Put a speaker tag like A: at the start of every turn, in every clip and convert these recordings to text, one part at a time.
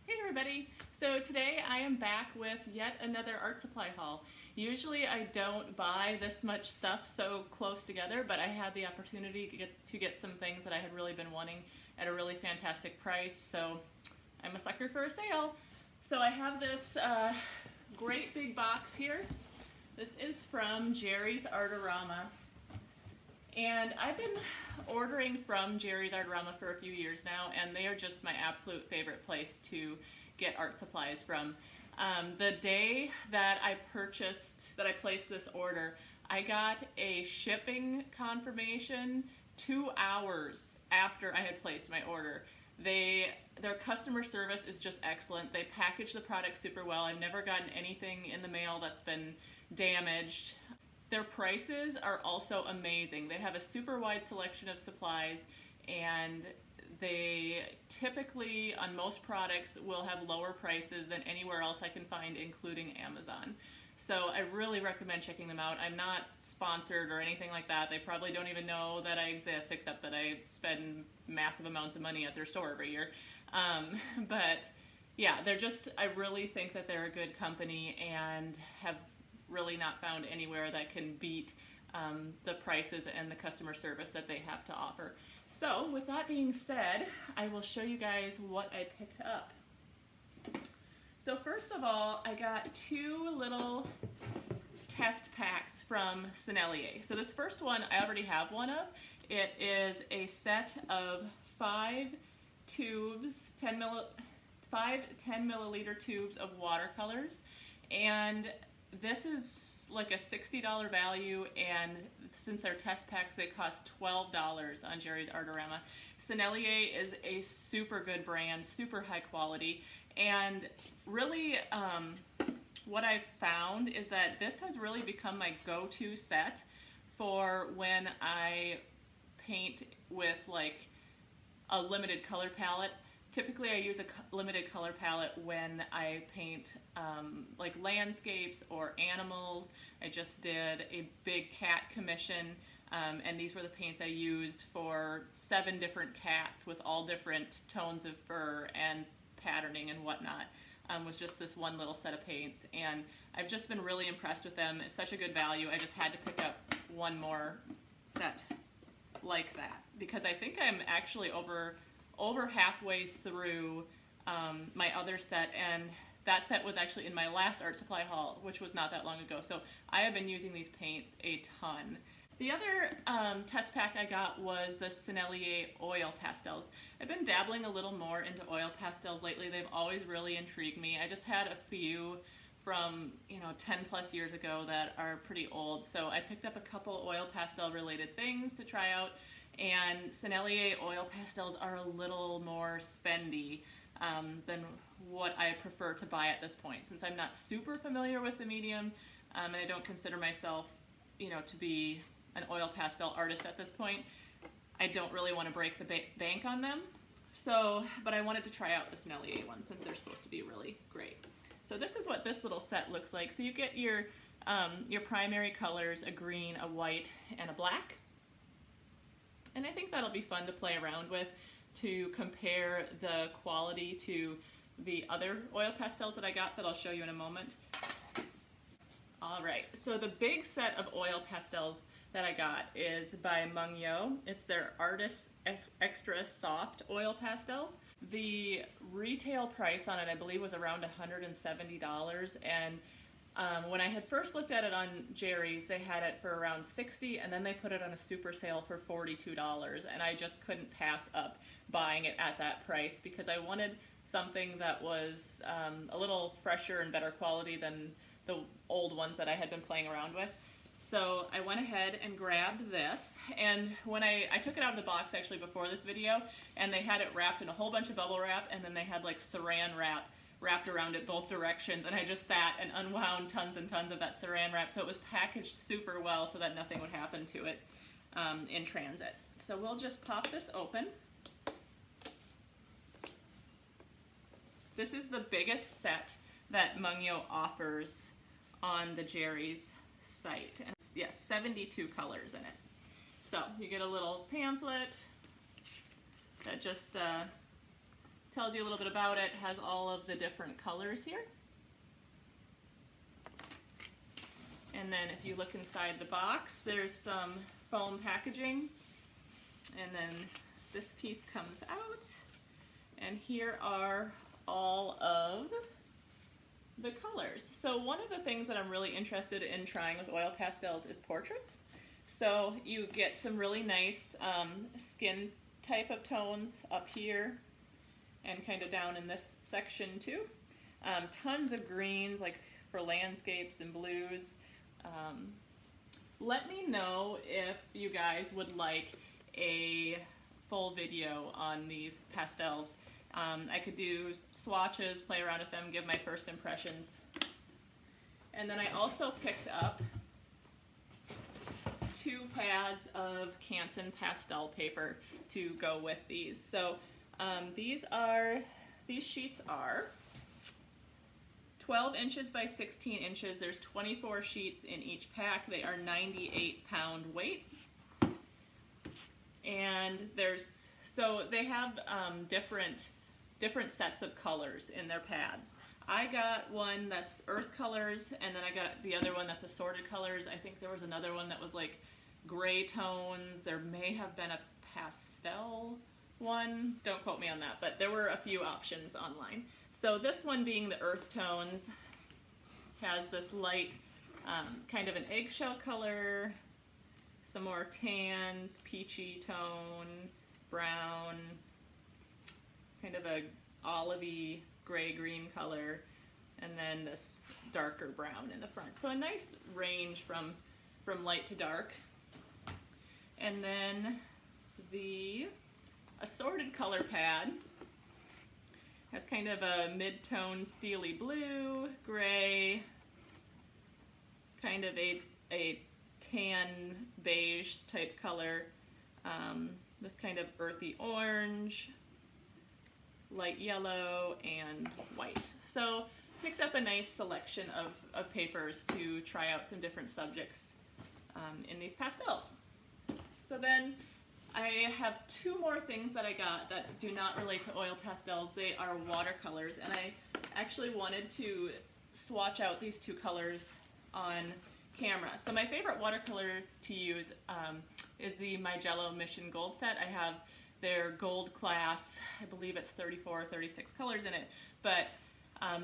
A: Hey everybody! So today I am back with yet another art supply haul. Usually I don't buy this much stuff so close together, but I had the opportunity to get some things that I had really been wanting at a really fantastic price, so I'm a sucker for a sale. So I have this great big box here. This is from Jerry's Artarama. And I've been ordering from Jerry's Artarama for a few years now, and they are just my absolute favorite place to get art supplies from. The day that I placed this order, I got a shipping confirmation 2 hours after I had placed my order. Their customer service is just excellent. They package the product super well. I've never gotten anything in the mail that's been damaged. Their prices are also amazing. They have a super wide selection of supplies, and they typically, on most products, will have lower prices than anywhere else I can find, including Amazon. So I really recommend checking them out. I'm not sponsored or anything like that. They probably don't even know that I exist, except that I spend massive amounts of money at their store every year. But yeah, I really think that they're a good company and have really not found anywhere that can beat the prices and the customer service that they have to offer. So with that being said, I will show you guys what I picked up. So first of all, I got two little test packs from Sennelier. So this first one I already have one of. It is a set of 5 tubes, 10 milliliter tubes of watercolors, and this is like a $60 value, and since they're test packs, they cost $12 on Jerry's Artarama. Sennelier is a super good brand, super high quality, and really what I've found is that this has really become my go-to set for when I paint with like a limited color palette. Typically I use a limited color palette when I paint like landscapes or animals. I just did a big cat commission, and these were the paints I used for 7 different cats with all different tones of fur and patterning and whatnot. Was just this one little set of paints, and I've just been really impressed with them. It's such a good value. I just had to pick up one more set like that because I think I'm actually over halfway through my other set, and that set was actually in my last art supply haul, which was not that long ago. So I have been using these paints a ton. The other test pack I got was the Sennelier oil pastels. I've been dabbling a little more into oil pastels lately. They've always really intrigued me. I just had a few from 10 plus years ago that are pretty old, so I picked up a couple oil pastel related things to try out, and Sennelier oil pastels are a little more spendy than what I prefer to buy at this point. Since I'm not super familiar with the medium, and I don't consider myself to be an oil pastel artist at this point, I don't really want to break the bank on them. So, but I wanted to try out the Sennelier ones since they're supposed to be really great. So this is what this little set looks like. So you get your primary colors, a green, a white, and a black. And I think that'll be fun to play around with to compare the quality to the other oil pastels that I got that I'll show you in a moment. Alright, so the big set of oil pastels that I got is by Mungyo. It's their Artist Extra Soft Oil Pastels. The retail price on it, I believe, was around $170, and when I had first looked at it on Jerry's, they had it for around $60, and then they put it on a super sale for $42, and I just couldn't pass up buying it at that price because I wanted something that was a little fresher and better quality than the old ones that I had been playing around with. So I went ahead and grabbed this, and when I took it out of the box actually before this video, and they had it wrapped in a whole bunch of bubble wrap, and then they had like saran wrap wrapped around it both directions, and I just sat and unwound tons and tons of that saran wrap, so it was packaged super well so that nothing would happen to it in transit. So we'll just pop this open. This is the biggest set that Mungyo offers on the Jerry's site, and yes, 72 colors in it. So you get a little pamphlet that just tells you a little bit about it, has all of the different colors here. And then if you look inside the box, there's some foam packaging. And then this piece comes out. And here are all of the colors. So one of the things that I'm really interested in trying with oil pastels is portraits. So you get some really nice skin type of tones up here and kind of down in this section too. Tons of greens like for landscapes and blues. Let me know if you guys would like a full video on these pastels. I could do swatches, play around with them, give my first impressions. And then I also picked up 2 pads of Canson pastel paper to go with these. So these sheets are 12 inches by 16 inches. There's 24 sheets in each pack. They are 98-pound weight. And so they have different sets of colors in their pads. I got one that's earth colors, and then I got the other one that's assorted colors. I think there was another one that was like gray tones. There may have been a pastel one. Don't quote me on that, but there were a few options online. So this one, being the earth tones, has this light kind of an eggshell color, some more tans, peachy tone, brown, kind of a olivey gray-green color, and then this darker brown in the front. So a nice range from light to dark. And then the assorted color pad has kind of a mid-tone steely blue, gray, kind of a tan beige type color, this kind of earthy orange, light yellow, and white. So picked up a nice selection of papers to try out some different subjects in these pastels. So then I have 2 more things that I got that do not relate to oil pastels. They are watercolors, and I actually wanted to swatch out these 2 colors on camera. So my favorite watercolor to use is the Mijello Mission Gold set. I have their gold class. I believe it's 34 or 36 colors in it, but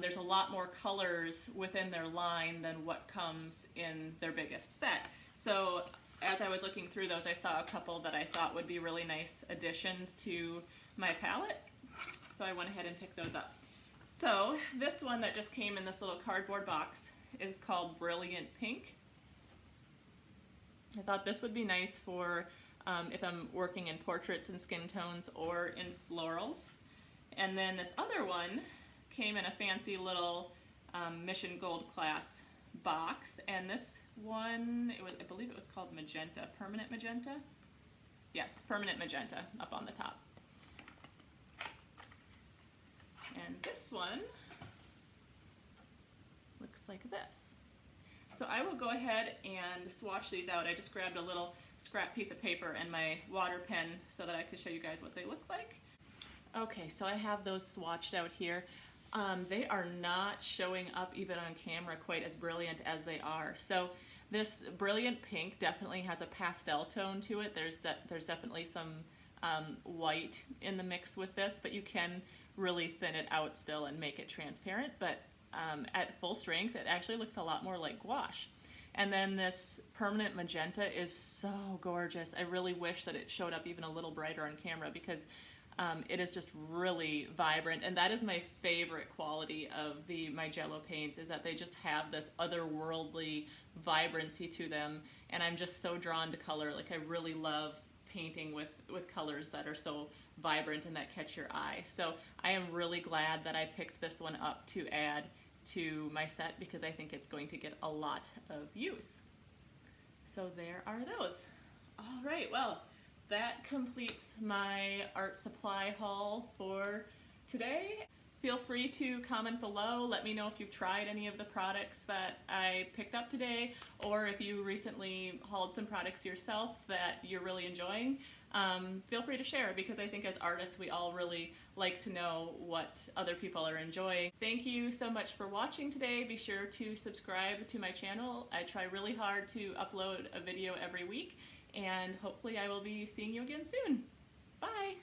A: there's a lot more colors within their line than what comes in their biggest set. So as I was looking through those, I saw a couple that I thought would be really nice additions to my palette, so I went ahead and picked those up. So this one that just came in this little cardboard box is called Brilliant Pink. I thought this would be nice for if I'm working in portraits and skin tones or in florals. And then this other one came in a fancy little Mission Gold class box, and this one, I believe it was called Magenta, Permanent Magenta? Yes, Permanent Magenta up on the top. And this one looks like this. So I will go ahead and swatch these out. I just grabbed a little scrap piece of paper and my water pen so that I could show you guys what they look like. Okay, so I have those swatched out here. They are not showing up even on camera quite as brilliant as they are. So this Brilliant Pink definitely has a pastel tone to it. There's definitely some white in the mix with this, but you can really thin it out still and make it transparent. But at full strength, it actually looks a lot more like gouache. And then this Permanent Magenta is so gorgeous. I really wish that it showed up even a little brighter on camera, because it is just really vibrant, and that is my favorite quality of the Mijello paints, is that they just have this otherworldly vibrancy to them, and I'm just so drawn to color. Like, I really love painting with colors that are so vibrant and that catch your eye. So I am really glad that I picked this one up to add to my set, because I think it's going to get a lot of use. So there are those. All right, well, that completes my art supply haul for today. Feel free to comment below. Let me know if you've tried any of the products that I picked up today, or if you recently hauled some products yourself that you're really enjoying. feel free to share, because I think as artists we all really like to know what other people are enjoying. Thank you so much for watching today. Be sure to subscribe to my channel. I try really hard to upload a video every week, and hopefully I will be seeing you again soon. Bye!